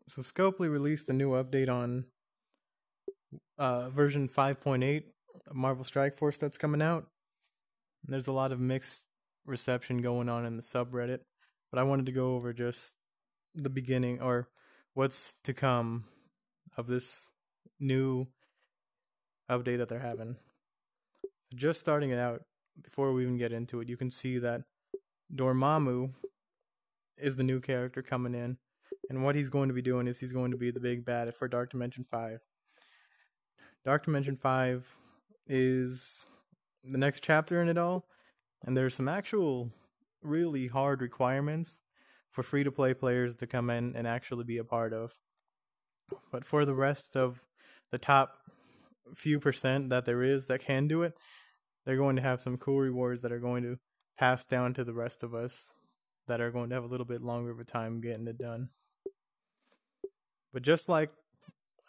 So Scopely released a new update on version 5.8 of Marvel Strike Force that's coming out. There's a lot of mixed reception going on in the subreddit, but I wanted to go over just the beginning or what's to come of this new update that they're having. Just starting it out, before we even get into it, you can see that Dormammu is the new character coming in, and what he's going to be doing is he's going to be the big bad for Dark Dimension 5. Dark Dimension 5 is the next chapter in it all, and there's some actual really hard requirements for free-to-play players to come in and actually be a part of. But for the rest of the top few percent that there is that can do it, they're going to have some cool rewards that are going to pass down to the rest of us that are going to have a little bit longer of a time getting it done. But just like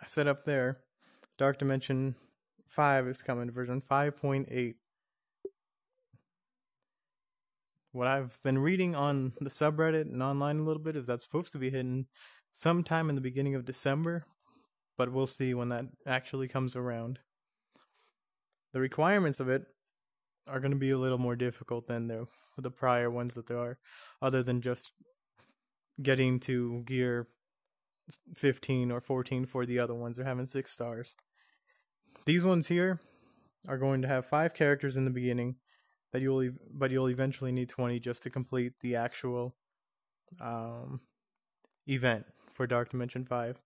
I said up there, Dark Dimension 5 is coming, version 5.8. What I've been reading on the subreddit and online a little bit is that's supposed to be hitting sometime in the beginning of December, but we'll see when that actually comes around. The requirements of it are going to be a little more difficult than the prior ones that there are, other than just getting to gear 15 or 14 for the other ones. They're having 6 stars. These ones here are going to have 5 characters in the beginning, but you'll eventually need 20 just to complete the actual event for Dark Dimension 5.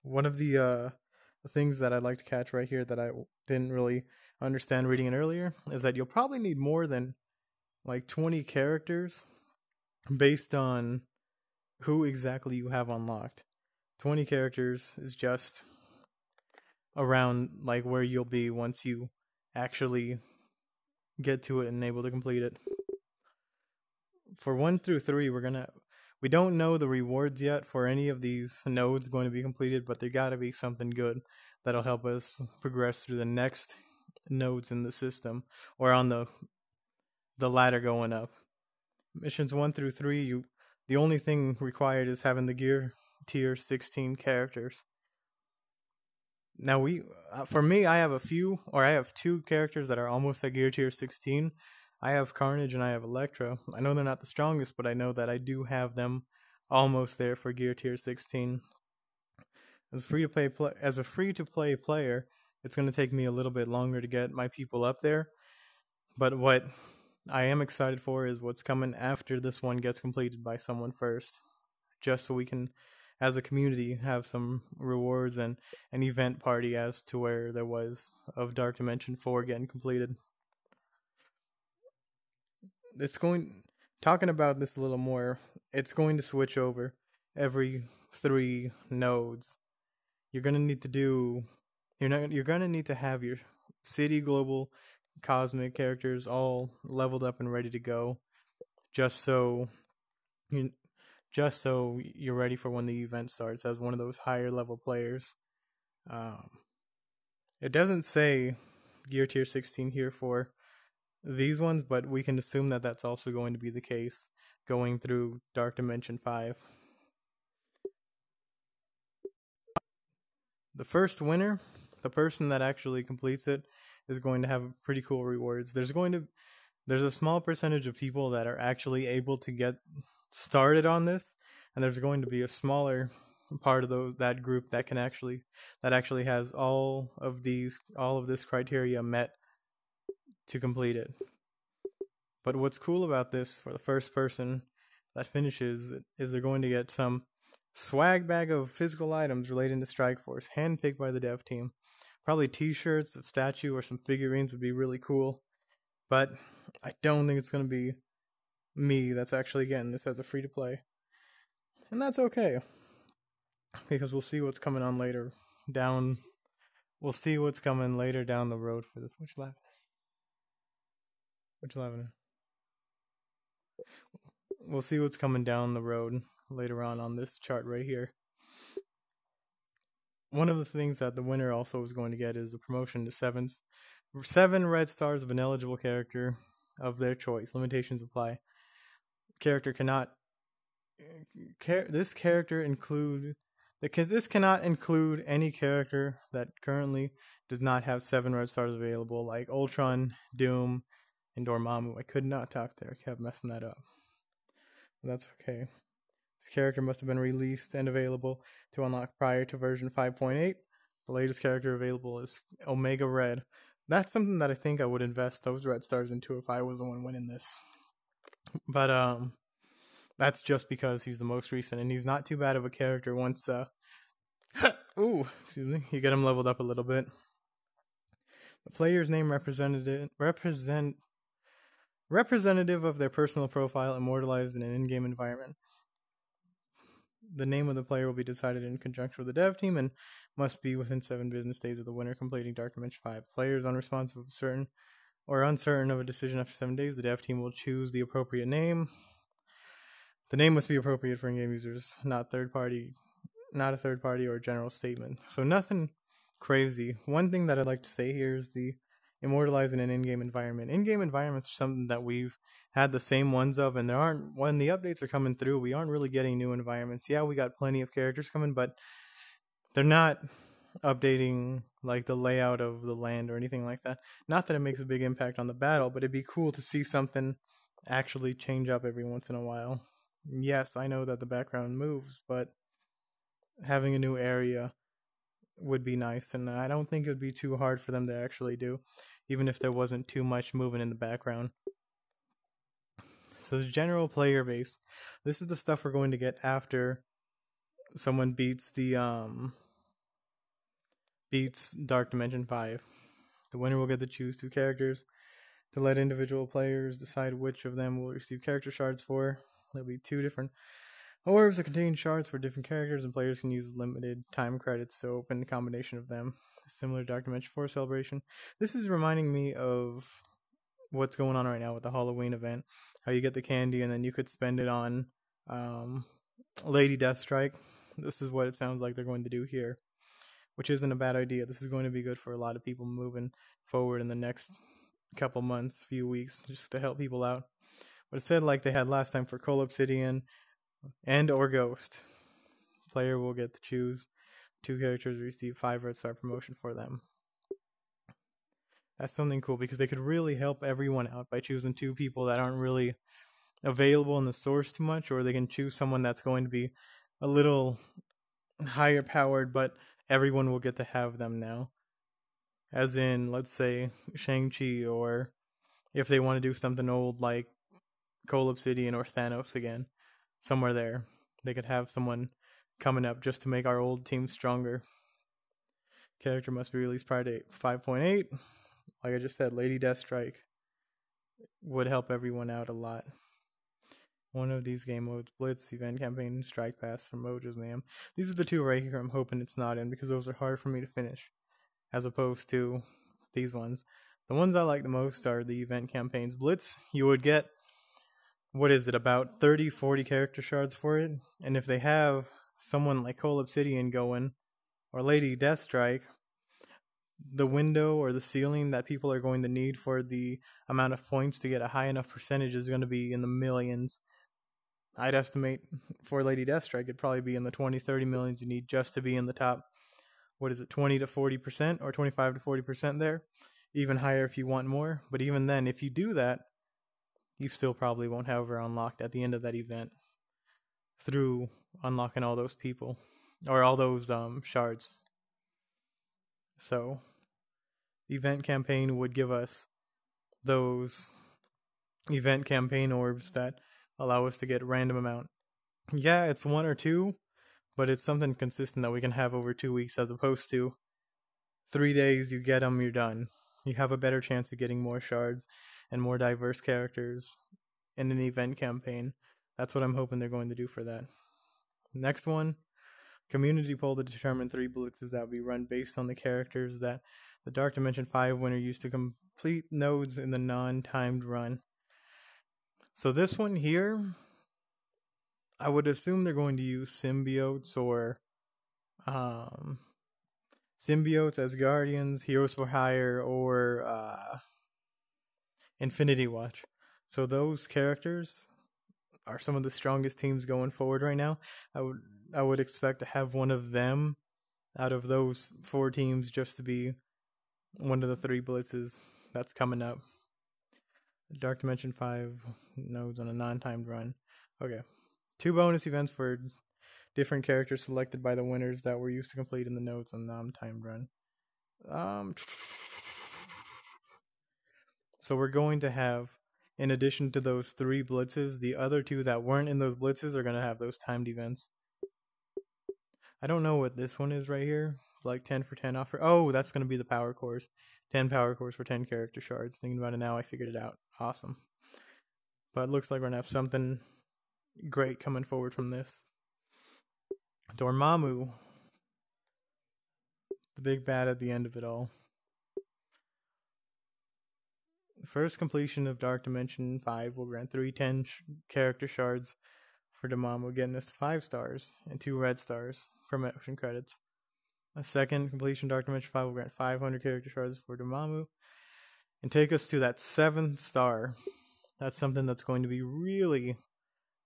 One of the things that I'd like to catch right here that I didn't really understand reading it earlier is that you'll probably need more than like 20 characters based on who exactly you have unlocked. 20 characters is just around like where you'll be once you actually get to it and able to complete it. For 1 through 3, we don't know the rewards yet for any of these nodes going to be completed, but there gotta be something good that'll help us progress through the next nodes in the system or on the ladder going up. Missions 1 through 3, the only thing required is having the gear tier 16 characters. Now for me, I have 2 characters that are almost at gear tier 16. I have Carnage and I have Elektra. I know they're not the strongest, but I know that I do have them almost there for gear tier 16. As a free-to-play player, it's going to take me a little bit longer to get my people up there. But what I am excited for is what's coming after this one gets completed by someone first. Just so we can, as a community, have some rewards and an event party as to where there was of Dark Dimension 4 getting completed. Talking about this a little more, it's going to switch over every 3 nodes. You're going to need to have your city, global, cosmic characters all leveled up and ready to go, just so you're ready for when the event starts as one of those higher level players. It doesn't say gear tier 16 here for these ones, but we can assume that that's also going to be the case going through Dark Dimension 5. The first winner, the person that actually completes it, is going to have pretty cool rewards. There's a small percentage of people that are actually able to get started on this, and there's going to be a smaller part of that group that actually has all of this criteria met to complete it. But what's cool about this for the first person that finishes is they're going to get some swag bag of physical items relating to Strike Force, handpicked by the dev team. Probably t-shirts, a statue, or some figurines would be really cool. But I don't think it's going to be me that's actually getting this as a free-to-play. And that's okay, because we'll see what's coming on later down. We'll see what's coming later down the road for this. Which 11? We'll see what's coming down the road later on this chart right here. One of the things that the winner also is going to get is the promotion to 7 red stars of an eligible character of their choice. Limitations apply. Character cannot this character include because this cannot include any character that currently does not have 7 red stars available, like Ultron, Doom, and Dormammu. I could not talk there. I kept messing that up. But that's okay. This character must have been released and available to unlock prior to version 5.8. The latest character available is Omega Red. That's something that I think I would invest those red stars into if I was the one winning this. But that's just because he's the most recent, and he's not too bad of a character once ooh, excuse me, you get him leveled up a little bit. The player's name representative of their personal profile immortalized in an in-game environment. The name of the player will be decided in conjunction with the dev team and must be within 7 business days of the winner completing Dark Dimension 5. Players unresponsive of certain or uncertain of a decision after 7 days, the dev team will choose the appropriate name. The name must be appropriate for in-game users, not a third party or general statement. So nothing crazy. One thing that I'd like to say here is the immortalizing an in-game environment. In-game environments are something that we've had the same ones of, and when the updates are coming through, we aren't really getting new environments. Yeah, we got plenty of characters coming, but they're not updating like the layout of the land or anything like that. Not that it makes a big impact on the battle, but it'd be cool to see something actually change up every once in a while. Yes, I know that the background moves, but having a new area would be nice, and I don't think it would be too hard for them to actually do, even if there wasn't too much moving in the background. So the general player base, this is the stuff we're going to get after someone beats Dark Dimension 5. The winner will get to choose 2 characters to let individual players decide which of them will receive character shards for. There'll be 2 different orbs that contain shards for different characters, and players can use limited time credits to open a combination of them. Similar to Dark Dimension 4 Celebration. This is reminding me of what's going on right now with the Halloween event. How you get the candy and then you could spend it on Lady Deathstrike. This is what it sounds like they're going to do here, which isn't a bad idea. This is going to be good for a lot of people moving forward in the next couple months, few weeks, just to help people out. But instead, like they had last time for Coal Obsidian and or Ghost, player will get to choose 2 characters, receive 5 red star promotion for them. That's something cool because they could really help everyone out by choosing 2 people that aren't really available in the source too much, or they can choose someone that's going to be a little higher powered, but everyone will get to have them now. As in, let's say, Shang-Chi, or if they want to do something old like Coal Obsidian or Thanos again, somewhere there, they could have someone coming up just to make our old team stronger. Character must be released prior to 5.8. Like I just said, Lady Deathstrike would help everyone out a lot. One of these game modes, Blitz, Event Campaign, Strike Pass, or Mojo's Mayhem. These are the 2 right here I'm hoping it's not in, because those are hard for me to finish, as opposed to these ones. The ones I like the most are the Event Campaigns. Blitz, you would get, about 30-40 character shards for it, and if they have someone like Coal Obsidian going, or Lady Deathstrike, the window or the ceiling that people are going to need for the amount of points to get a high enough percentage is going to be in the millions. I'd estimate for Lady Deathstrike it'd probably be in the 20-30 millions you need just to be in the top, 20 to 40% or 25 to 40% there. Even higher if you want more. But even then, if you do that, you still probably won't have her unlocked at the end of that event through unlocking all those people, or all those shards. So, the event campaign would give us those event campaign orbs that allow us to get a random amount. Yeah, it's 1 or 2, but it's something consistent that we can have over 2 weeks, as opposed to 3 days, you get them, you're done. You have a better chance of getting more shards and more diverse characters in an event campaign. That's what I'm hoping they're going to do for that. Next one, community poll to determine 3 blitzes that will be run based on the characters that the Dark Dimension 5 winner used to complete nodes in the non-timed run. So this one here, I would assume they're going to use symbiotes or symbiotes as guardians, heroes for hire, or Infinity Watch. So those characters, are some of the strongest teams going forward right now. I would expect to have one of them out of those 4 teams just to be one of the 3 blitzes that's coming up. Dark Dimension 5 nodes on a non-timed run. Okay. 2 bonus events for different characters selected by the winners that were used to complete in the nodes on non-timed run. So we're going to have, in addition to those 3 blitzes, the other 2 that weren't in those blitzes are going to have those timed events. I don't know what this one is right here. Like 10 for 10 offer. Oh, that's going to be the power cores. 10 power cores for 10 character shards. Thinking about it now, I figured it out. Awesome. But it looks like we're going to have something great coming forward from this. Dormammu. The big bad at the end of it all. The first completion of Dark Dimension 5 will grant 3 10 character shards for Dormammu, getting us 5 stars and 2 red stars promotion credits. A second completion Dark Dimension 5 will grant 500 character shards for Dormammu and take us to that 7th star. That's something that's going to be really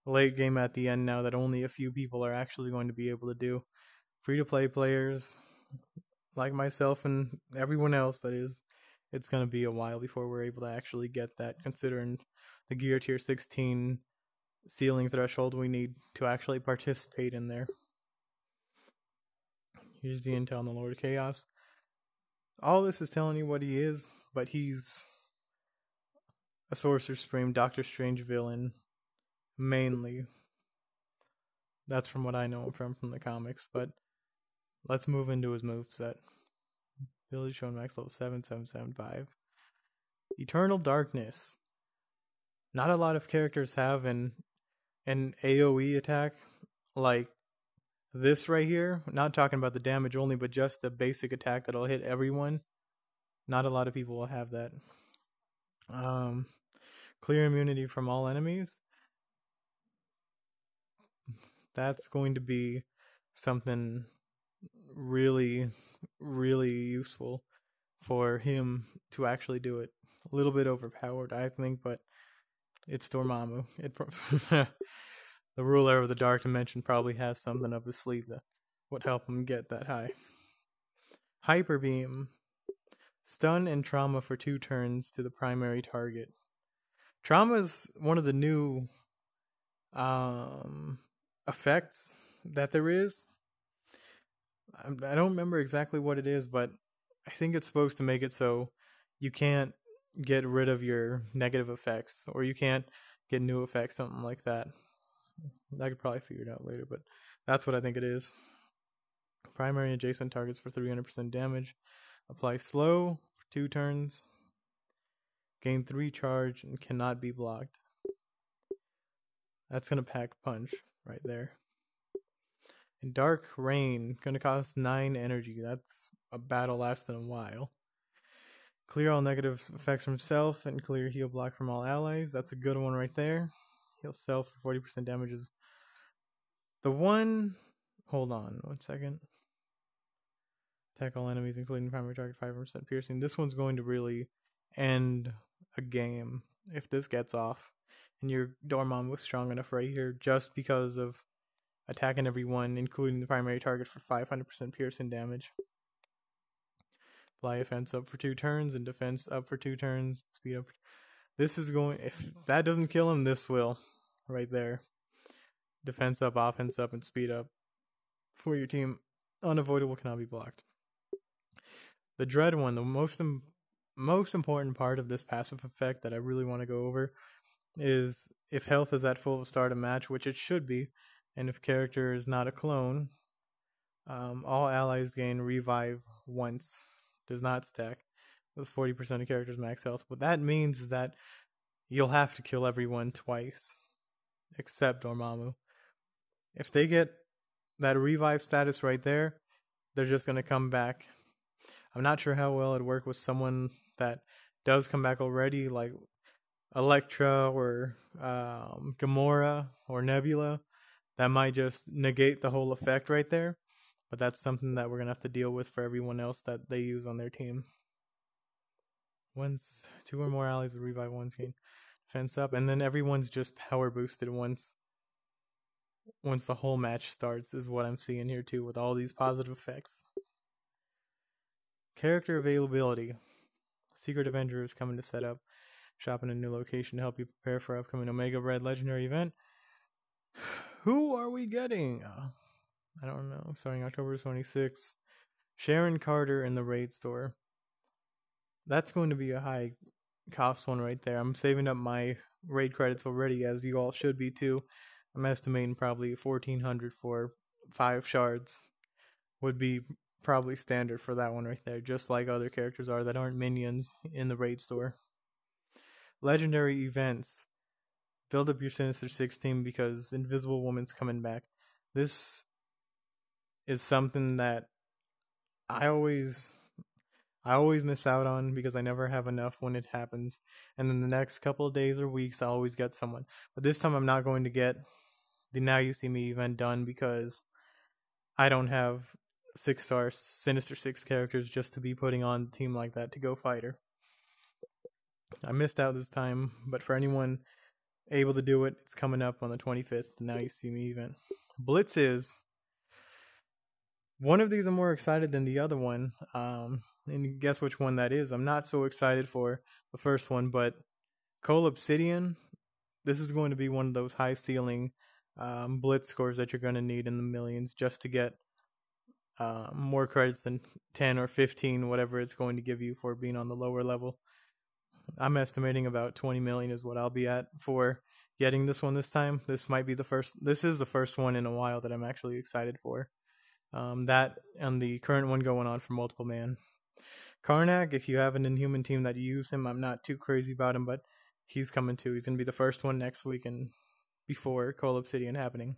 late game at the end now that only a few people are actually going to be able to do. Free-to-play players like myself and everyone else, that is, it's going to be a while before we're able to actually get that, considering the Gear Tier 16 ceiling threshold we need to actually participate in there. Here's the intel on the Lord of Chaos. All this is telling you what he is, but he's a Sorcerer Supreme, Doctor Strange villain, mainly. That's from what I know from the comics, but let's move into his moveset. Ability shown max level 7775. Eternal Darkness. Not a lot of characters have an AoE attack like this right here. Not talking about the damage only, but just the basic attack that'll hit everyone. Not a lot of people will have that. Clear immunity from all enemies. That's going to be something really, really useful for him to actually do it. A little bit overpowered, I think, but it's Dormammu. The ruler of the Dark Dimension probably has something up his sleeve that would help him get that high. Hyper Beam. Stun and trauma for 2 turns to the primary target. Trauma is one of the new effects that there is. I don't remember exactly what it is, but I think it's supposed to make it so you can't get rid of your negative effects, or you can't get new effects, something like that. I could probably figure it out later, but that's what I think it is. Primary adjacent targets for 300% damage. Apply slow for 2 turns. Gain 3 charge and cannot be blocked. That's going to pack punch right there. And Dark Rain, going to cost 9 energy. That's a battle lasting a while. Clear all negative effects from self and clear heal block from all allies. That's a good one right there. Heal self for 40% damages. The one... Hold on 1 second. Attack all enemies, including primary target, 5% piercing. This one's going to really end a game if this gets off. And your Dormammu was strong enough right here just because of attacking everyone, including the primary target, for 500% piercing damage. Apply offense up for 2 turns and defense up for 2 turns. Speed up. This is going... If that doesn't kill him, this will. Right there. Defense up, offense up, and speed up for your team. Unavoidable, cannot be blocked. The Dread one, the most important part of this passive effect that I really want to go over is if health is at full to start a match, which it should be, and if character is not a clone, all allies gain revive once. Does not stack with 40% of characters max health. What that means is that you'll have to kill everyone twice, except Dormammu. If they get that revive status right there, they're just going to come back. I'm not sure how well it'd work with someone that does come back already, like Elektra or Gamora or Nebula. That might just negate the whole effect right there. But that's something that we're going to have to deal with for everyone else that they use on their team. Once 2 or more allies with revive once gain fence up, and then everyone's just power boosted once the whole match starts, is what I'm seeing here too, with all these positive effects. Character availability. Secret Avenger is coming to set up shop in a new location to help you prepare for upcoming Omega Red Legendary event. Who are we getting? I don't know. Starting October 26th. Sharon Carter in the raid store. That's going to be a high cost one right there. I'm saving up my raid credits already, as you all should be too. I'm estimating probably 1,400 for 5 shards would be probably standard for that one right there, just like other characters are that aren't minions in the raid store. Legendary events. Build up your Sinister 16 because Invisible Woman's coming back. This is something that I always miss out on because I never have enough when it happens. And then the next couple of days or weeks, I always get someone. But this time I'm not going to get the Now You See Me event done because I don't have 6-star Sinister 6 characters just to be putting on a team like that to go fight her. I missed out this time, but for anyone able to do it, it's coming up on the 25th, the Now You See Me event. Blitzes. One of these I'm more excited than the other one. And guess which one that is. I'm not so excited for the first one, but Cole Obsidian, this is going to be one of those high ceiling blitz scores that you're going to need in the millions just to get more credits than 10 or 15, whatever it's going to give you for being on the lower level. I'm estimating about 20 million is what I'll be at for getting this one this time. This is the first one in a while that I'm actually excited for. That and the current one going on for multiple man. Karnak, if you have an Inhuman team that you use him, I'm not too crazy about him, but he's coming too. He's going to be the first one next week and before Cole Obsidian happening.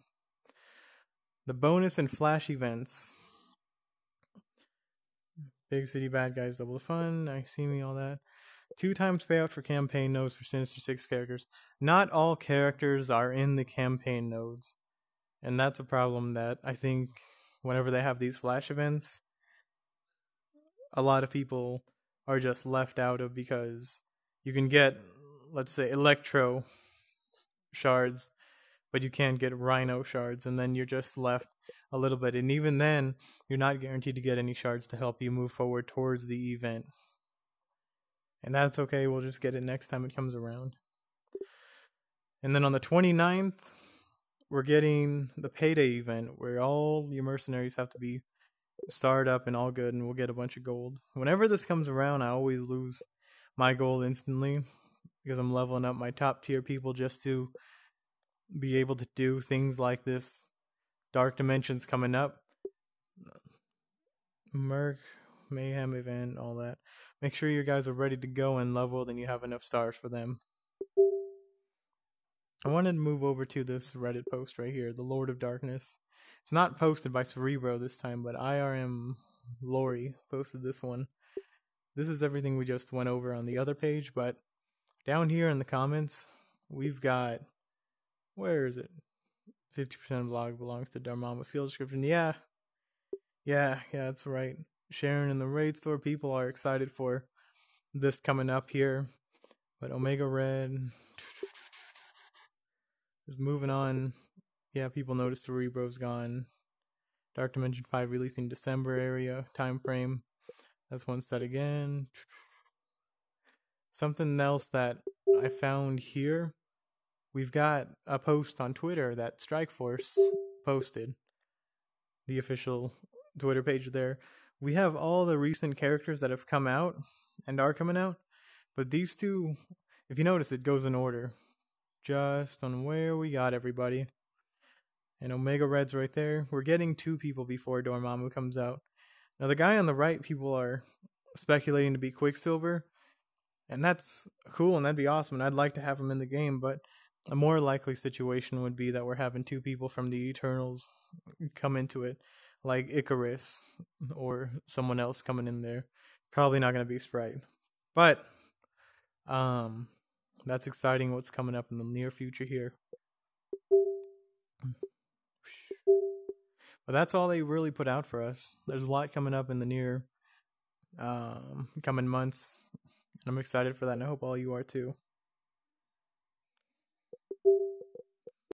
The bonus and flash events. Big City Bad Guys, Double the Fun, I See Me, all that. 2 times payout for campaign nodes for Sinister 6 characters. Not all characters are in the campaign nodes. And that's a problem that I think whenever they have these flash events, a lot of people are just left out of because you can get, let's say, Electro shards, but you can't get Rhino shards, and then you're just left a little bit. And even then, you're not guaranteed to get any shards to help you move forward towards the event. And that's okay, we'll just get it next time it comes around. And then on the 29th, we're getting the Payday event, where all your mercenaries have to be starred up and all good, and we'll get a bunch of gold. Whenever this comes around, I always lose my gold instantly, because I'm leveling up my top tier people just to be able to do things like this. Dark Dimensions coming up. Merc, Mayhem event, all that. Make sure you guys are ready to go and leveled and you have enough stars for them. I wanted to move over to this Reddit post right here, the Lord of Darkness. It's not posted by Cerebro this time, but IRM Lori posted this one. This is everything we just went over on the other page, but down here in the comments, we've got, where is it? 50% of the blog belongs to Dormammu skill description. Yeah, that's right. Sharon in the raid store, people are excited for this coming up here. But Omega Red, just moving on. Yeah, people notice Cerebro's gone. Dark Dimension 5 releasing December area time frame. That's one set again. Something else that I found here. We've got a post on Twitter that Strikeforce posted. The official Twitter page there. We have all the recent characters that have come out and are coming out. But these two, if you notice, it goes in order. Just on where we got everybody. And Omega Red's right there. We're getting 2 people before Dormammu comes out. Now the guy on the right, people are speculating to be Quicksilver. And that's cool and that'd be awesome. And I'd like to have him in the game. But a more likely situation would be that we're having 2 people from the Eternals come into it. Like Icarus or someone else coming in there. Probably not going to be Sprite. But that's exciting what's coming up in the near future here. But that's all they really put out for us. There's a lot coming up in the near coming months. And I'm excited for that, and I hope all you are too.